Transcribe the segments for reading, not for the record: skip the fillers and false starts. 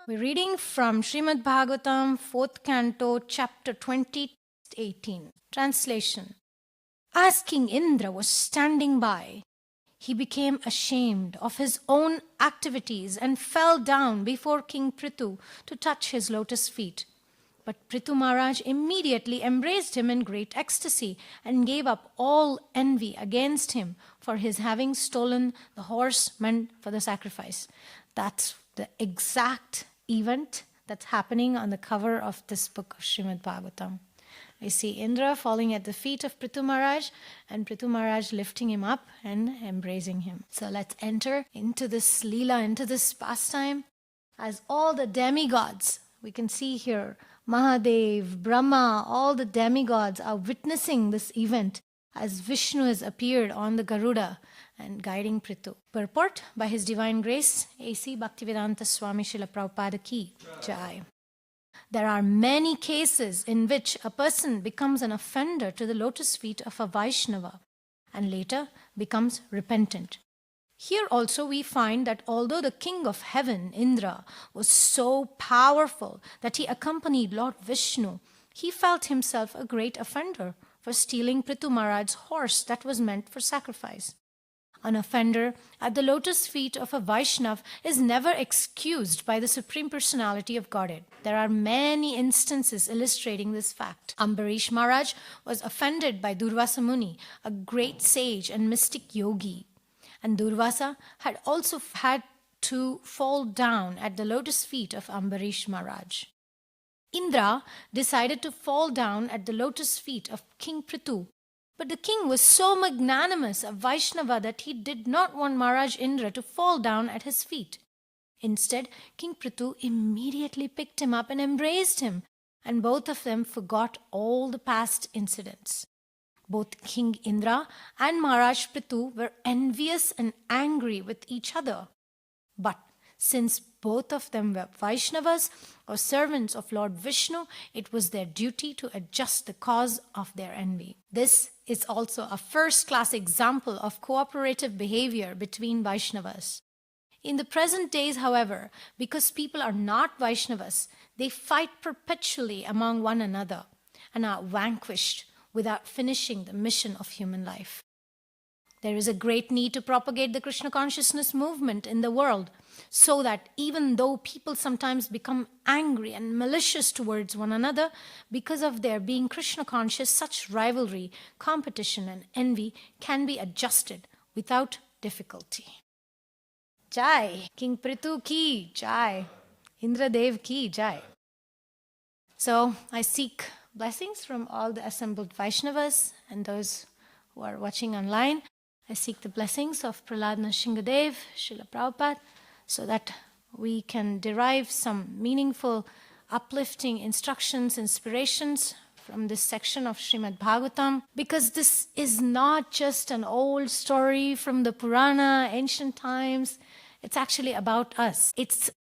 We're reading from Srimad Bhagavatam, 4th canto, chapter 20, 18. Translation. As King Indra was standing by, he became ashamed of his own activities and fell down before King Prithu to touch his lotus feet. But Prithu Maharaj immediately embraced him in great ecstasy and gave up all envy against him for his having stolen the horse meant for the sacrifice. That's the exact event that's happening on the cover of this book of Srimad Bhagavatam. We see Indra falling at the feet of Prithu Maharaj and Prithu Maharaj lifting him up and embracing him. So let's enter into this Leela, into this pastime, as all the demigods, we can see here, Mahadev, Brahma, all the demigods are witnessing this event as Vishnu has appeared on the Garuda and guiding Prithu. Purport by His Divine Grace, A.C. Bhaktivedanta Swami Srila Prabhupada Ki Jai. There are many cases in which a person becomes an offender to the lotus feet of a Vaishnava and later becomes repentant. Here also we find that although the king of heaven, Indra, was so powerful that he accompanied Lord Vishnu, he felt himself a great offender for stealing Prithu Maharaj's horse that was meant for sacrifice. An offender at the lotus feet of a Vaishnav is never excused by the Supreme Personality of Godhead. There are many instances illustrating this fact. Ambarish Maharaj was offended by Durvasa Muni, a great sage and mystic yogi. And Durvasa had also had to fall down at the lotus feet of Ambarish Maharaj. Indra decided to fall down at the lotus feet of King Prithu. But the king was so magnanimous a Vaishnava that he did not want Maharaj Indra to fall down at his feet. Instead, King Prithu immediately picked him up and embraced him, and both of them forgot all the past incidents. Both King Indra and Maharaj Prithu were envious and angry with each other. But since both of them were Vaishnavas or servants of Lord Vishnu, it was their duty to adjust the cause of their envy. This is also a first-class example of cooperative behavior between Vaishnavas. In the present days, however, because people are not Vaishnavas, they fight perpetually among one another and are vanquished without finishing the mission of human life. There is a great need to propagate the Krishna consciousness movement in the world so that even though people sometimes become angry and malicious towards one another because of their being Krishna conscious, such rivalry, competition and envy can be adjusted without difficulty. Jai! King Prithu ki Jai! Indra Dev ki Jai! So I seek blessings from all the assembled Vaishnavas and those who are watching online. I seek the blessings of Prahlad Nrsingadev, Srila Prabhupada, so that we can derive some meaningful, uplifting instructions, inspirations from this section of Srimad Bhagavatam, because this is not just an old story from the Purana, ancient times. It's actually about us. It's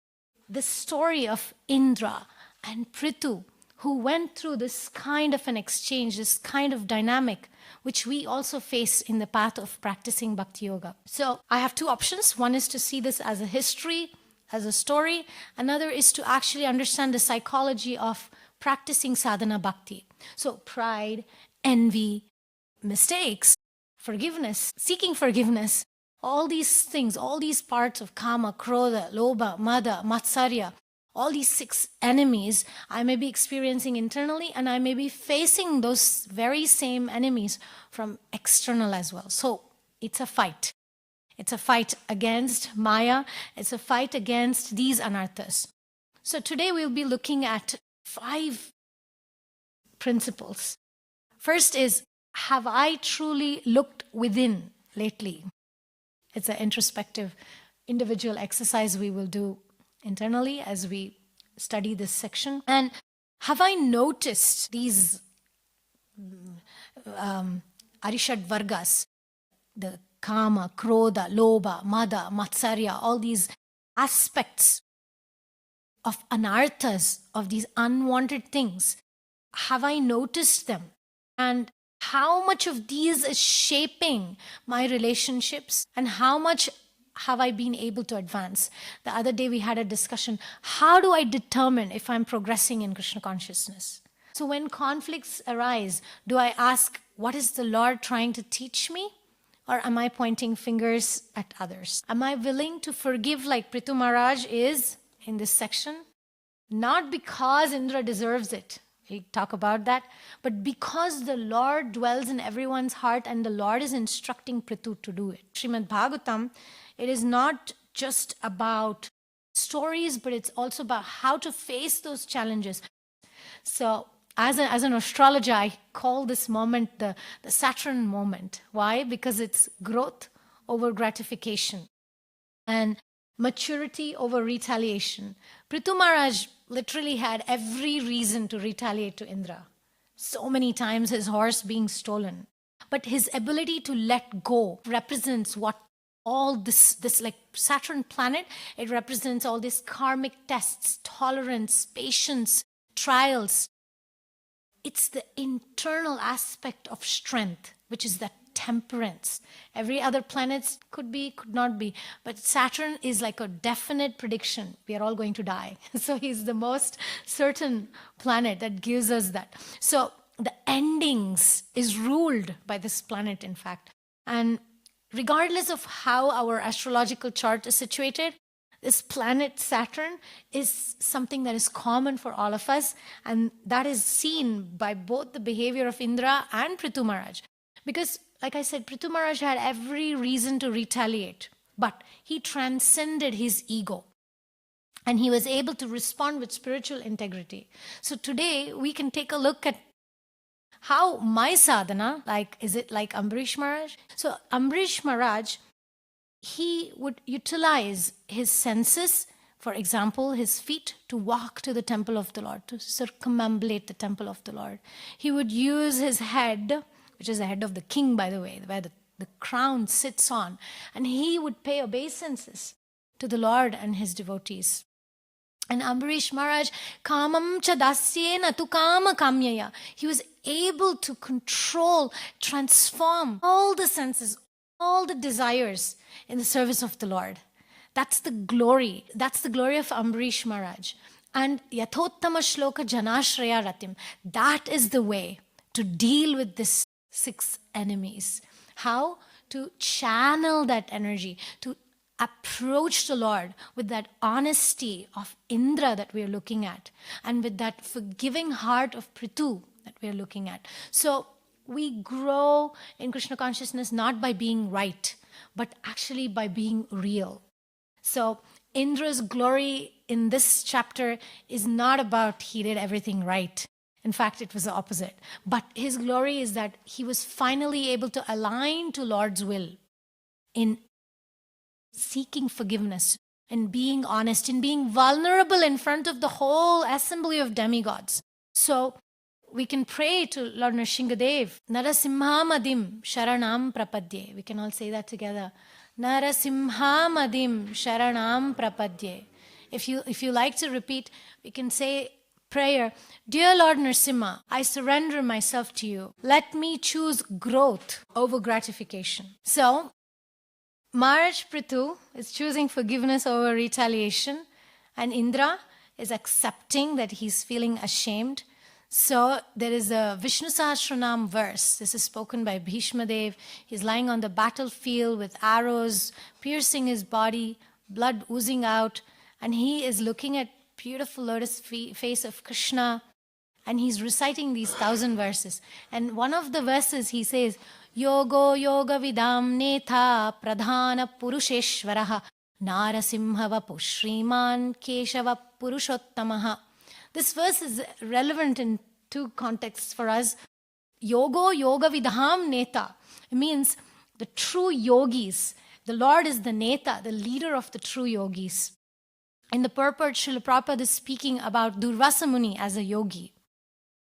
the story of Indra and Prithu, who went through this kind of an exchange, this kind of dynamic, which we also face in the path of practicing Bhakti Yoga. So I have two options. One is to see this as a history, as a story. Another is to actually understand the psychology of practicing sadhana bhakti. So pride, envy, mistakes, forgiveness, seeking forgiveness, all these things, all these parts of kama, krodha, lobha, mada, matsarya, all these 6 enemies I may be experiencing internally, and I may be facing those very same enemies from external as well. So it's a fight. It's a fight against Maya. It's a fight against these anarthas. So today we'll be looking at 5 principles. First is, have I truly looked within lately? It's an introspective individual exercise we will do internally as we study this section. And have I noticed these Arishad Vargas, the kama, krodha, lobha, mada, matsarya, all these aspects of anarthas, of these unwanted things? Have I noticed them? And how much of these is shaping my relationships, and how much have I been able to advance? The other day we had a discussion. How do I determine if I'm progressing in Krishna consciousness? So when conflicts arise, do I ask, what is the Lord trying to teach me? Or am I pointing fingers at others? Am I willing to forgive like Prithu Maharaj is in this section? Not because Indra deserves it. We talk about that. But because the Lord dwells in everyone's heart and the Lord is instructing Prithu to do it. Srimad Bhagavatam, it is not just about stories, but it's also about how to face those challenges. So as an astrologer, I call this moment the Saturn moment. Why? Because it's growth over gratification and maturity over retaliation. Prithu Maharaj literally had every reason to retaliate to Indra. So many times his horse being stolen. But his ability to let go represents what all this like Saturn planet, it represents all these karmic tests, tolerance, patience, trials. It's the internal aspect of strength, which is that temperance. Every other planet could be, could not be. But Saturn is like a definite prediction. We are all going to die. So he's the most certain planet that gives us that. So the endings is ruled by this planet, in fact. And regardless of how our astrological chart is situated, this planet Saturn is something that is common for all of us, and that is seen by both the behavior of Indra and Prithu Maharaj. Because, like I said, Prithu Maharaj had every reason to retaliate, but he transcended his ego. And he was able to respond with spiritual integrity. So today, we can take a look at how my sadhana, like, is it like Ambarish Maharaj? So Ambarish Maharaj, he would utilize his senses, for example, his feet, to walk to the temple of the Lord, to circumambulate the temple of the Lord. He would use his head, which is the head of the king, by the way, where the crown sits on, and he would pay obeisances to the Lord and his devotees. And Ambarish Maharaj, kamam cha dasyena tu kama kamyaya. He was able to control, transform all the senses, all the desires in the service of the Lord. That's the glory. That's the glory of Ambarish Maharaj. And Yathottama Shloka Janashraya Ratim. That is the way to deal with these 6 enemies. How? To channel that energy, to approach the Lord with that honesty of Indra that we are looking at, and with that forgiving heart of Prithu that we are looking at. So we grow in Krishna consciousness not by being right, but actually by being real. So Indra's glory in this chapter is not about he did everything right. In fact, it was the opposite. But his glory is that he was finally able to align to Lord's will in seeking forgiveness, in being honest, in being vulnerable in front of the whole assembly of demigods. So we can pray to Lord Nrsingadev, Narasimhamadim Sharanam Prapadye. We can all say that together. Narasimhamadim Sharanam Prapadye. If you like to repeat, we can say prayer. Dear Lord Nrsimha, I surrender myself to you. Let me choose growth over gratification. So, Maharaj Prithu is choosing forgiveness over retaliation, and Indra is accepting that he's feeling ashamed. So there is a Vishnu Sahasranam verse. This is spoken by Bhishma Dev. He's lying on the battlefield with arrows piercing his body, blood oozing out, and he is looking at beautiful lotus face of Krishna, and he's reciting these 1,000 verses. And one of the verses he says, Yogo yoga vidam netha pradhana purusheshvaraha narasimha vapu shriman keshava purushottamaha. This verse is relevant in 2 contexts for us. Yogo yoga vidham neta. It means the true yogis. The Lord is the neta, the leader of the true yogis. In the purport, Srila Prabhupada is speaking about Durvasa Muni as a yogi.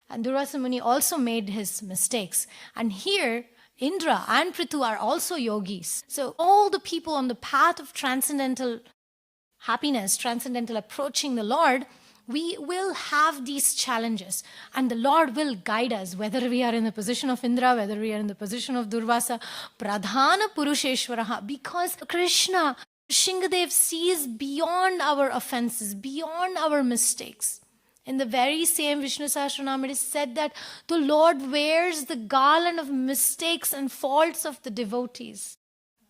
And Durvasa Muni also made his mistakes. And here, Indra and Prithu are also yogis. So all the people on the path of transcendental happiness, transcendental approaching the Lord, we will have these challenges. And the Lord will guide us, whether we are in the position of Indra, whether we are in the position of Durvasa, Pradhana Purusheshwaraha, because Krishna Nrsingadev sees beyond our offenses, beyond our mistakes. In the very same Vishnu Sahasranam, it is said that the Lord wears the garland of mistakes and faults of the devotees.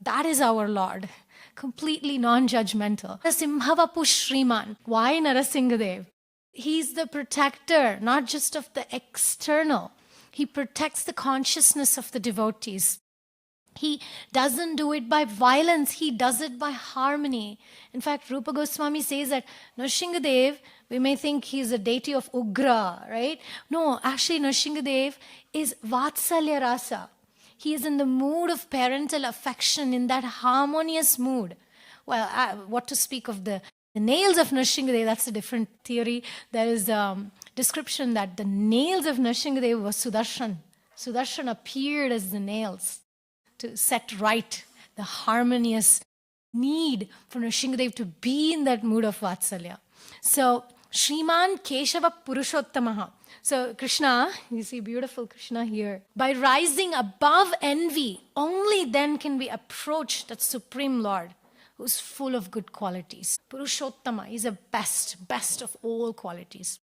That is our Lord, completely non-judgmental. Narasimhavapu Shriman. Why Narasimhadev? He's the protector, not just of the external. He protects the consciousness of the devotees. He doesn't do it by violence, he does it by harmony. In fact, Rupa Goswami says that Nrsingadev, we may think he's a deity of Ugra, right? No, actually Nrsingadev is Vatsalya Rasa. He is in the mood of parental affection, in that harmonious mood. Well, what to speak of the nails of Nrsingadev, that's a different theory. There is a description that the nails of Nrsingadev was Sudarshan. Sudarshan appeared as the nails to set right the harmonious need for Nrsingadev to be in that mood of Vatsalya. So, Shriman Keshava Purushottamaha. So, Krishna, you see beautiful Krishna here. By rising above envy, only then can we approach that Supreme Lord who's full of good qualities. Purushottama is the best of all qualities.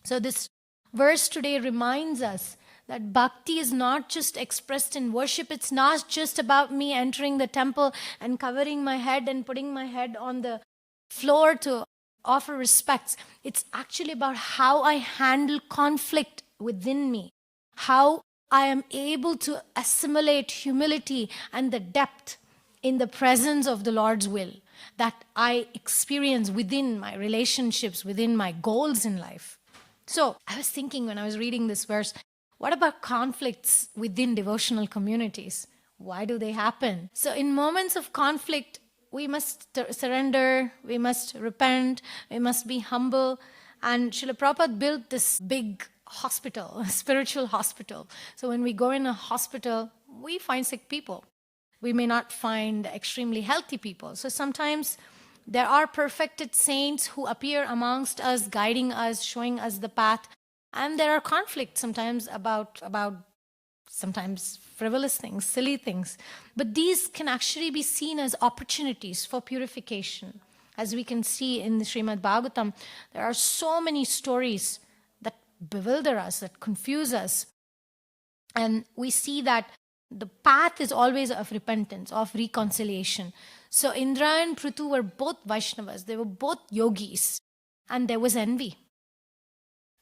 So, this verse today reminds us that bhakti is not just expressed in worship. It's not just about me entering the temple and covering my head and putting my head on the floor to offer respects. It's actually about how I handle conflict within me, how I am able to assimilate humility and the depth in the presence of the Lord's will that I experience within my relationships, within my goals in life. So I was thinking when I was reading this verse, what about conflicts within devotional communities? Why do they happen? So in moments of conflict, we must surrender, we must repent, we must be humble. And Srila Prabhupada built this big hospital, a spiritual hospital. So when we go in a hospital, we find sick people. We may not find extremely healthy people. So sometimes there are perfected saints who appear amongst us, guiding us, showing us the path. And there are conflicts sometimes about sometimes frivolous things, silly things. But these can actually be seen as opportunities for purification. As we can see in the Srimad Bhagavatam, there are so many stories that bewilder us, that confuse us. And we see that the path is always of repentance, of reconciliation. So Indra and Prithu were both Vaishnavas. They were both yogis. And there was envy.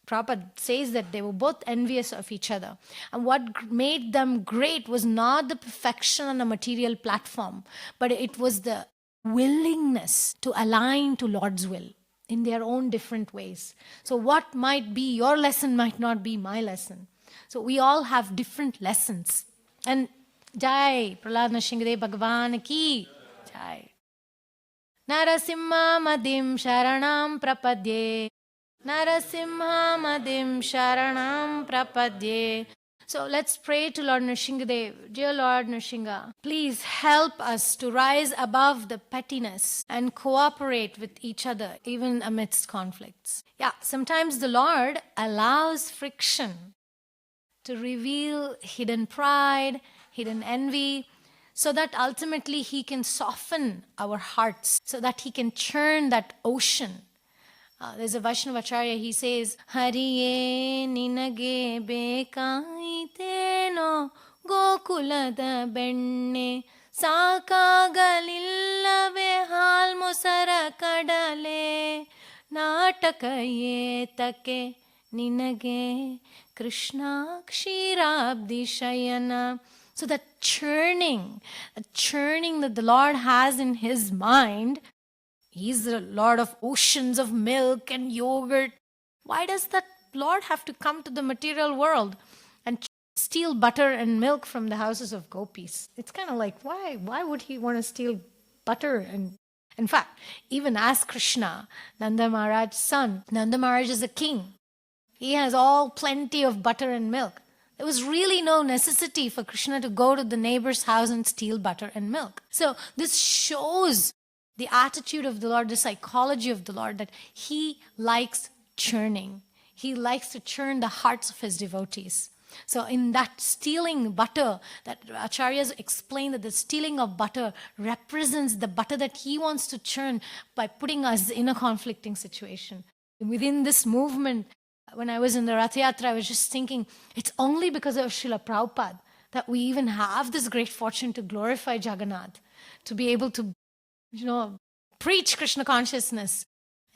Prabhupada says that they were both envious of each other. And what made them great was not the perfection on a material platform, but it was the willingness to align to Lord's will in their own different ways. So what might be your lesson might not be my lesson. So we all have different lessons. And Jai, Prahlad Nrsingadev Bhagavan ki Jai. Narasimha Madim Sharanam Prapadye. Narasimha Madim Sharanam Prapadye. So let's pray to Lord Nrsingadev. Dear Lord Nrsinga, please help us to rise above the pettiness and cooperate with each other, even amidst conflicts. Yeah, sometimes the Lord allows friction to reveal hidden pride, hidden envy, so that ultimately He can soften our hearts, so that He can churn that ocean. There's a Vaishnavacharya, he says, Hariye ninage bekaite no gokulada benne ಸಾಕಾಗಲಿಲ್ಲವೇ ಹಾಲ್ಮೊಸರ ಕಡಲೆ ನಾಟಕಯೇ ತಕೆ ನಿನಗೆ Krishna ಕ್ಷೀರಾಬ್ಧಿ Shayana. So that churning that the Lord has in His mind, He's the Lord of oceans of milk and yogurt. Why does that Lord have to come to the material world and steal butter and milk from the houses of gopis? It's kind of like, why would He want to steal butter? And in fact, even as Krishna, Nanda Maharaj's son, Nanda Maharaj is a king. He has all plenty of butter and milk. There was really no necessity for Krishna to go to the neighbor's house and steal butter and milk. So this shows the attitude of the Lord, the psychology of the Lord, that He likes churning. He likes to churn the hearts of His devotees. So in that stealing butter, that acharyas explain that the stealing of butter represents the butter that he wants to churn by putting us in a conflicting situation. Within this movement, when I was in the Rath Yatra, I was just thinking, it's only because of Srila Prabhupada that we even have this great fortune to glorify Jagannath, to be able to, preach Krishna consciousness,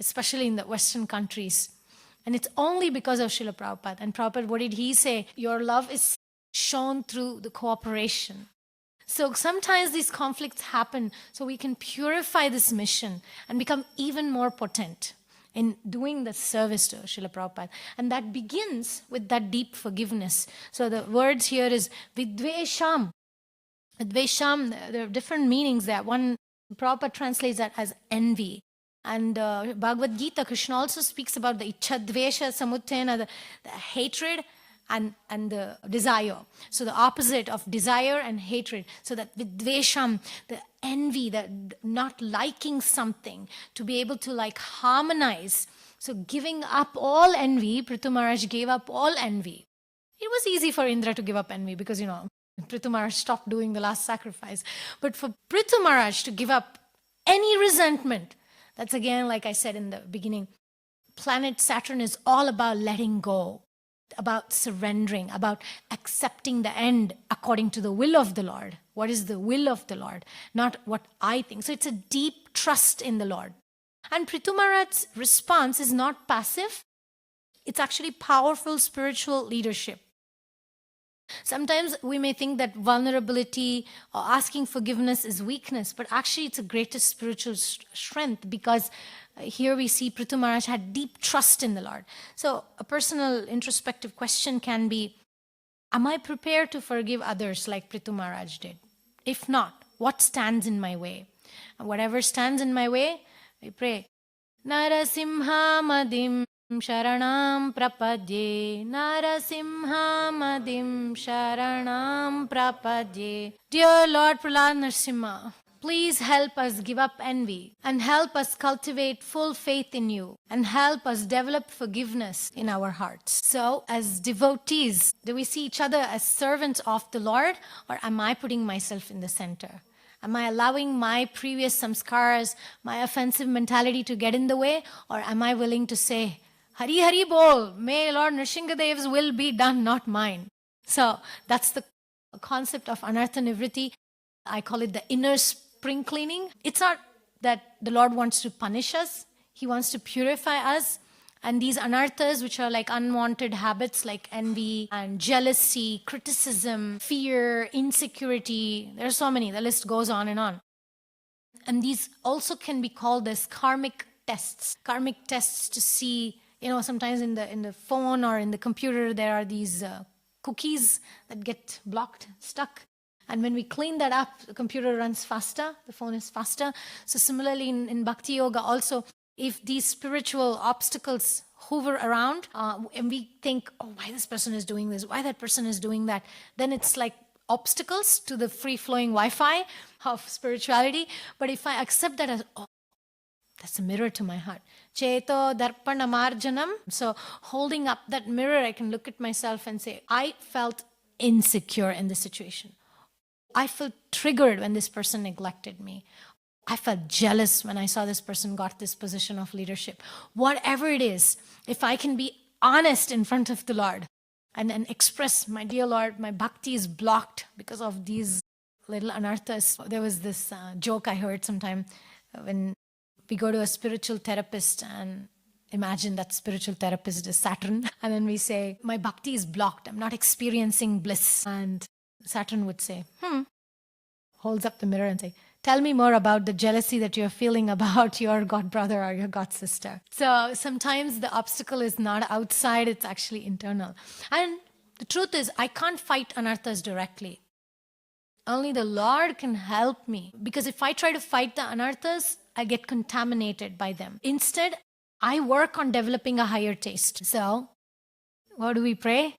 especially in the Western countries. And it's only because of Srila Prabhupada. And Prabhupada, what did he say? Your love is shown through the cooperation. So sometimes these conflicts happen so we can purify this mission and become even more potent in doing the service to Srila Prabhupada. And that begins with that deep forgiveness. So the words here is vidvesham. Vidvesham, there are different meanings there. One, Prabhupada translates that as envy. And Bhagavad Gita, Krishna also speaks about the ichadvesha samuttena, the hatred and the desire. So the opposite of desire and hatred. So that vidvesham, the envy, the not liking something, to be able to harmonize. So giving up all envy, Prithu Maharaj gave up all envy. It was easy for Indra to give up envy because, Prithu Maharaj stopped doing the last sacrifice. But for Prithu Maharaj to give up any resentment, that's again, like I said in the beginning, planet Saturn is all about letting go, about surrendering, about accepting the end according to the will of the Lord. What is the will of the Lord? Not what I think. So it's a deep trust in the Lord. And Prithu Maharaj's response is not passive. It's actually powerful spiritual leadership. Sometimes we may think that vulnerability or asking forgiveness is weakness, but actually it's a greatest spiritual strength, because here we see Prithu Maharaj had deep trust in the Lord. So a personal introspective question can be, am I prepared to forgive others like Prithu Maharaj did? If not, what stands in my way? And whatever stands in my way, we pray, Narasimha Madim Sharanam Prapadye, Narasimha Madim Sharanam Prapadye. Dear Lord Prahlad Narasimha, please help us give up envy and help us cultivate full faith in you and help us develop forgiveness in our hearts. So, as devotees, do we see each other as servants of the Lord, or am I putting myself in the center? Am I allowing my previous samskaras, my offensive mentality to get in the way, or am I willing to say, Hari Hari Bol, may Lord Nrsingadev's will be done, not mine. So that's the concept of Anartha Nivritti. I call it the inner spring cleaning. It's not that the Lord wants to punish us. He wants to purify us. And these anarthas, which are like unwanted habits like envy and jealousy, criticism, fear, insecurity, there are so many, the list goes on and on. And these also can be called as karmic tests. Karmic tests to see, sometimes in the phone or in the computer, there are these cookies that get blocked, stuck. And when we clean that up, the computer runs faster, the phone is faster. So similarly in Bhakti Yoga also, if these spiritual obstacles hover around and we think, why this person is doing this, why that person is doing that, then it's like obstacles to the free-flowing Wi-Fi of spirituality. But if I accept that as, that's a mirror to my heart. Cheto darpana marjanam. So holding up that mirror, I can look at myself and say, I felt insecure in this situation. I felt triggered when this person neglected me. I felt jealous when I saw this person got this position of leadership. Whatever it is, if I can be honest in front of the Lord and express, my dear Lord, my bhakti is blocked because of these little anarthas. There was this joke I heard sometime when we go to a spiritual therapist, and imagine that spiritual therapist is Saturn. And then we say, my bhakti is blocked. I'm not experiencing bliss. And Saturn would say, holds up the mirror and say, tell me more about the jealousy that you're feeling about your god brother or your god sister. So sometimes the obstacle is not outside, it's actually internal. And the truth is, I can't fight anarthas directly. Only the Lord can help me. Because if I try to fight the anarthas, I get contaminated by them. Instead, I work on developing a higher taste. So, what do we pray?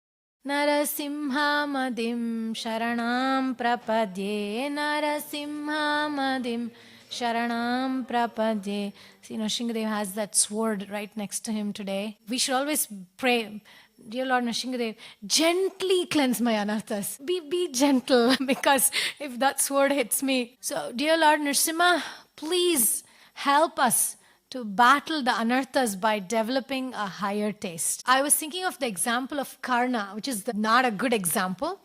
Narasimha Madim Sharanam Prapadye, Narasimha Madim Sharanam Prapadye. So, Nrsimhadev has that sword right next to him today. We should always pray, dear Lord Nrsimhadev, gently cleanse my anarthas. Be gentle, because if that sword hits me. So, dear Lord Nrsimha, please help us to battle the anarthas by developing a higher taste. I was thinking of the example of Karna, which is not a good example.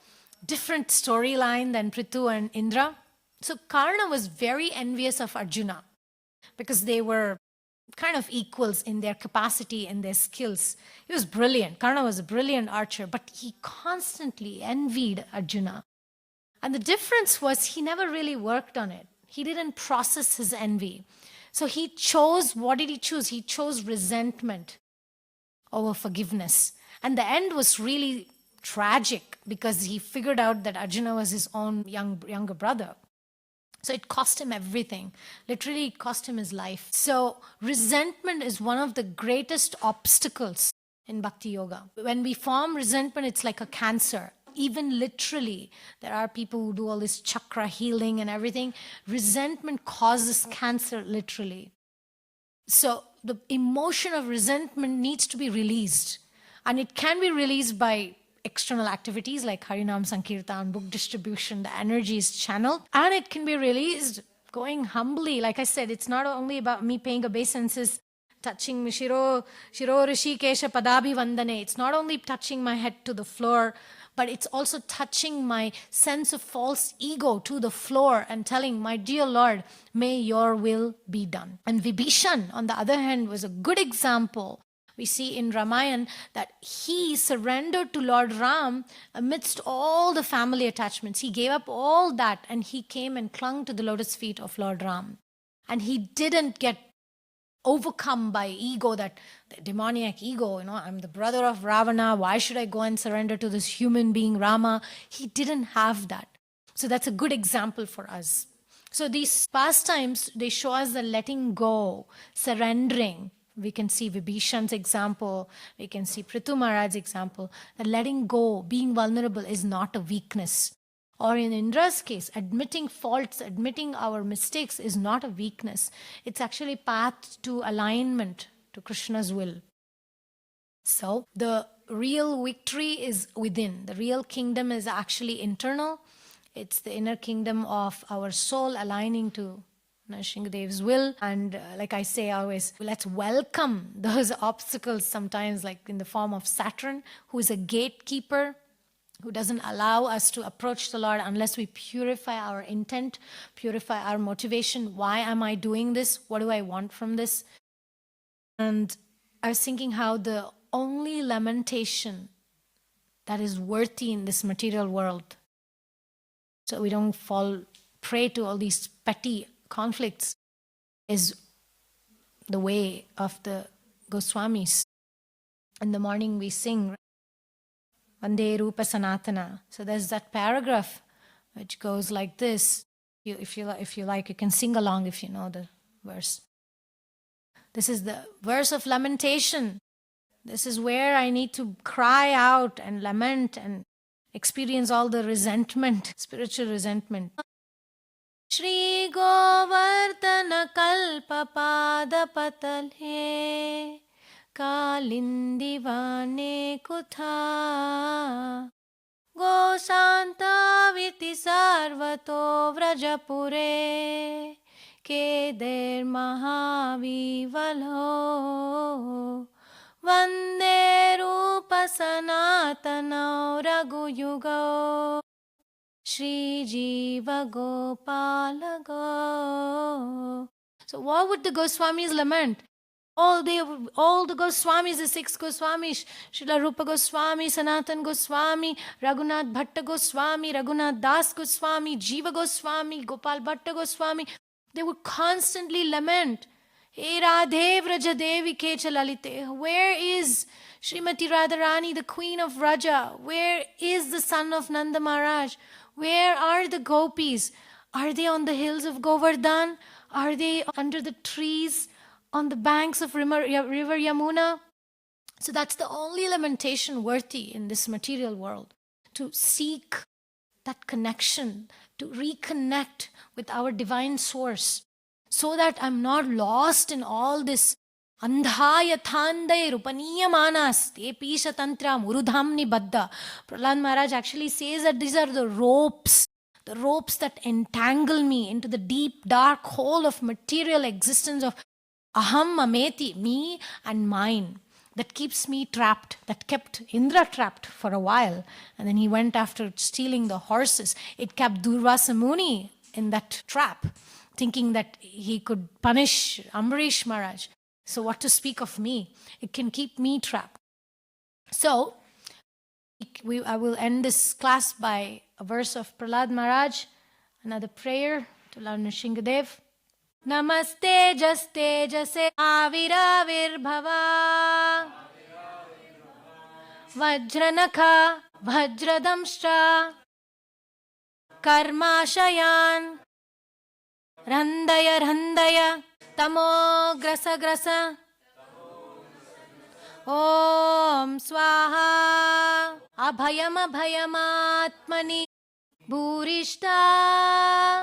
Different storyline than Prithu and Indra. So Karna was very envious of Arjuna because they were kind of equals in their capacity and their skills. He was brilliant. Karna was a brilliant archer, but he constantly envied Arjuna. And the difference was he never really worked on it. He didn't process his envy. So he chose, what did he choose? He chose resentment over forgiveness. And the end was really tragic because he figured out that Arjuna was his own younger brother. So it cost him everything. Literally, it cost him his life. So resentment is one of the greatest obstacles in Bhakti Yoga. When we form resentment, it's like a cancer. Even literally, there are people who do all this chakra healing and everything. Resentment causes cancer, literally. So the emotion of resentment needs to be released. And it can be released by external activities like Harinam Sankirtan, book distribution, the energy is channeled. And it can be released going humbly. Like I said, it's not only about me paying obeisances, touching Shiro Rishi Kesha Padabhi Vandane. It's not only touching my head to the floor, but it's also touching my sense of false ego to the floor and telling, my dear Lord, may your will be done. And Vibhishan, on the other hand, was a good example. We see in Ramayana that he surrendered to Lord Ram amidst all the family attachments. He gave up all that and he came and clung to the lotus feet of Lord Ram. And he didn't get overcome by ego, that the demoniac ego, I'm the brother of Ravana, why should I go and surrender to this human being Rama? He didn't have that. So that's a good example for us. So these pastimes, they show us the letting go, surrendering. We can see Vibhishan's example, we can see Prithu Maharaj's example, that letting go, being vulnerable is not a weakness. Or in Indra's case, admitting faults, admitting our mistakes is not a weakness. It's actually path to alignment to Krishna's will. So the real victory is within. The real kingdom is actually internal. It's the inner kingdom of our soul aligning to Nrsimhadev's will. And like I say always, let's welcome those obstacles sometimes, like in the form of Saturn, who is a gatekeeper, who doesn't allow us to approach the Lord unless we purify our intent, purify our motivation. Why am I doing this? What do I want from this? And I was thinking how the only lamentation that is worthy in this material world, so we don't fall prey to all these petty conflicts, is the way of the Goswamis. In the morning we sing Vande Rupa Sanatana. So there's that paragraph which goes like this. If you like, you can sing along if you know the verse. This is the verse of lamentation. This is where I need to cry out and lament and experience all the resentment, spiritual resentment. Shri Govardhana Kalpa Pada Patale Kalindivane Kutha Gosanta Viti Sarvato Vrajapure Keder Mahavivalo Vande Rupa Sanatana Raghuyuga Shri Jiva Gopalago. So what would the Goswamis lament? All the Goswamis, the 6 Goswamis, Srila Rupa Goswami, Sanatan Goswami, Raghunath Bhatta Goswami, Raghunath Das Goswami, Jiva Goswami, Gopal Bhatta Goswami, they would constantly lament, Hey Radhe Vraja Devi Kecha Lalite, where is Srimati Radharani, the queen of Vraja? Where is the son of Nanda Maharaj? Where are the gopis? Are they on the hills of Govardhan? Are they under the trees on the banks of river Yamuna? So that's the only lamentation worthy in this material world, to seek that connection, to reconnect with our divine source. so that I'm not lost in all this andhaya thanday rupaniyamanas te pisha tantra murudhamni baddha. Prahlad Maharaj actually says that these are the ropes that entangle me into the deep dark hole of material existence of aham mameti, me and mine, that keeps me trapped, that kept Indra trapped for a while. And then he went after stealing the horses. It kept Durvasa Muni in that trap, thinking that he could punish Ambarish Maharaj. So what to speak of me? It can keep me trapped. So I will end this class by a verse of Prahlad Maharaj, another prayer to Lord Nrsingadev. Namaste jaste jase aviravir bhava vajranakha vajradamshcha karmashayan randaya randaya tamo grasa grasa om swaha abhayam abhayamatmani bhurishta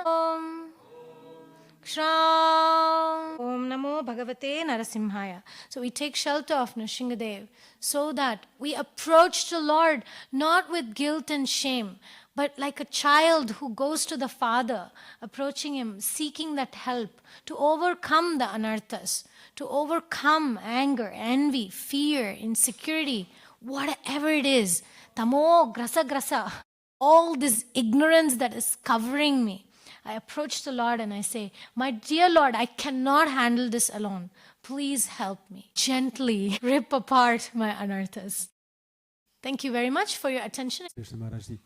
om Shram Om Namo Bhagavate Narasimhaya. So we take shelter of Nrsingadev so that we approach the Lord not with guilt and shame, but like a child who goes to the Father, approaching Him, seeking that help to overcome the anarthas, to overcome anger, envy, fear, insecurity, whatever it is. Tamo grasa grasa, all this ignorance that is covering me. I approach the Lord and I say, my dear Lord, I cannot handle this alone. Please help me. Gently rip apart my anarthas. Thank you very much for your attention. Krishna Maharaj Ji.